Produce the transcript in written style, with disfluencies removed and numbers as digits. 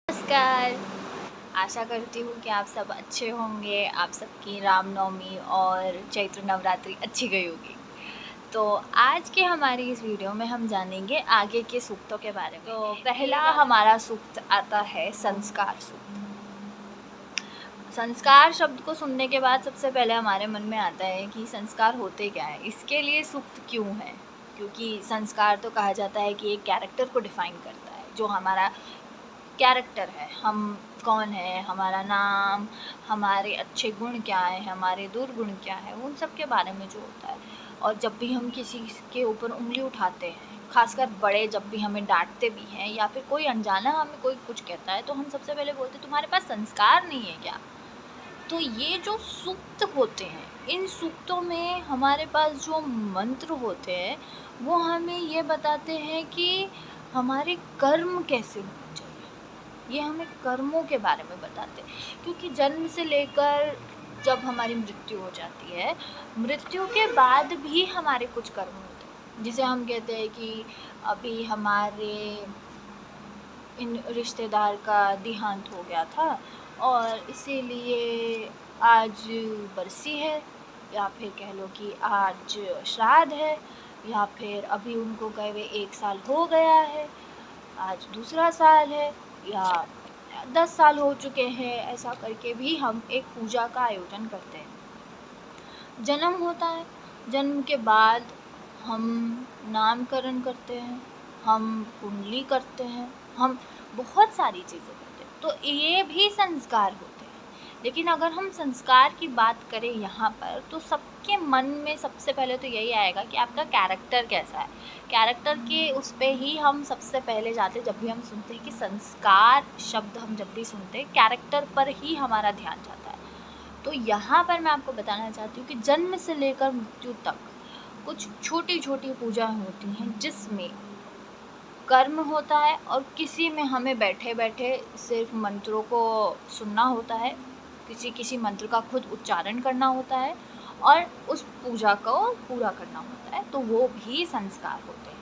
नमस्कार। आशा करती हूँ कि आप सब अच्छे होंगे, आप सबकी रामनवमी और चैत्र नवरात्रि अच्छी गई होगी। तो आज के हमारी इस वीडियो में हम जानेंगे आगे के सूक्तों के बारे में। तो पहला हमारा सूक्त आता है संस्कार सूक्त। संस्कार शब्द को सुनने के बाद सबसे पहले हमारे मन में आता है कि संस्कार होते क्या है, इसके लिए सूक्त क्यों है। क्योंकि संस्कार तो कहा जाता है कि एक कैरेक्टर को डिफ़ाइन करता है, जो हमारा कैरेक्टर है, हम कौन है, हमारा नाम, हमारे अच्छे गुण क्या हैं, हमारे दुर्गुण क्या है, उन सब के बारे में जो होता है। और जब भी हम किसी के ऊपर उंगली उठाते हैं, खासकर बड़े जब भी हमें डांटते भी हैं या फिर कोई अनजाना हमें कोई कुछ कहता है, तो हम सबसे पहले बोलते हैं तुम्हारे पास संस्कार नहीं है क्या। तो ये जो सूक्त होते हैं, इन सूक्तों में हमारे पास जो मंत्र होते हैं वो हमें ये बताते हैं कि हमारे कर्म कैसे होने चाहिए। ये हमें कर्मों के बारे में बताते हैं, क्योंकि जन्म से लेकर जब हमारी मृत्यु हो जाती है, मृत्यु के बाद भी हमारे कुछ कर्म होते हैं। जिसे हम कहते हैं कि अभी हमारे इन रिश्तेदार का देहांत हो गया था और इसीलिए आज बरसी है, या फिर कह लो कि आज श्राद्ध है, या फिर अभी उनको गए हुए 1 साल हो गया है, आज दूसरा साल है, या 10 साल हो चुके हैं। ऐसा करके भी हम एक पूजा का आयोजन करते हैं। जन्म होता है, जन्म के बाद हम नामकरण करते हैं, हम कुंडली करते हैं, हम बहुत सारी चीज़ें करते हैं। तो ये भी संस्कार होते हैं। लेकिन अगर हम संस्कार की बात करें यहाँ पर, तो सबके मन में सबसे पहले तो यही आएगा कि आपका कैरेक्टर कैसा है। कैरेक्टर के उस पे ही हम सबसे पहले जाते हैं। जब भी हम सुनते हैं कि संस्कार शब्द हम जब भी सुनते हैं, कैरेक्टर पर ही हमारा ध्यान जाता है। तो यहाँ पर मैं आपको बताना चाहती हूँ कि जन्म से लेकर मृत्यु तक कुछ छोटी छोटी पूजाएं होती हैं, जिसमें कर्म होता है और किसी में हमें बैठे बैठे सिर्फ मंत्रों को सुनना होता है, किसी किसी मंत्र का खुद उच्चारण करना होता है और उस पूजा को पूरा करना होता है। तो वो भी संस्कार होते हैं।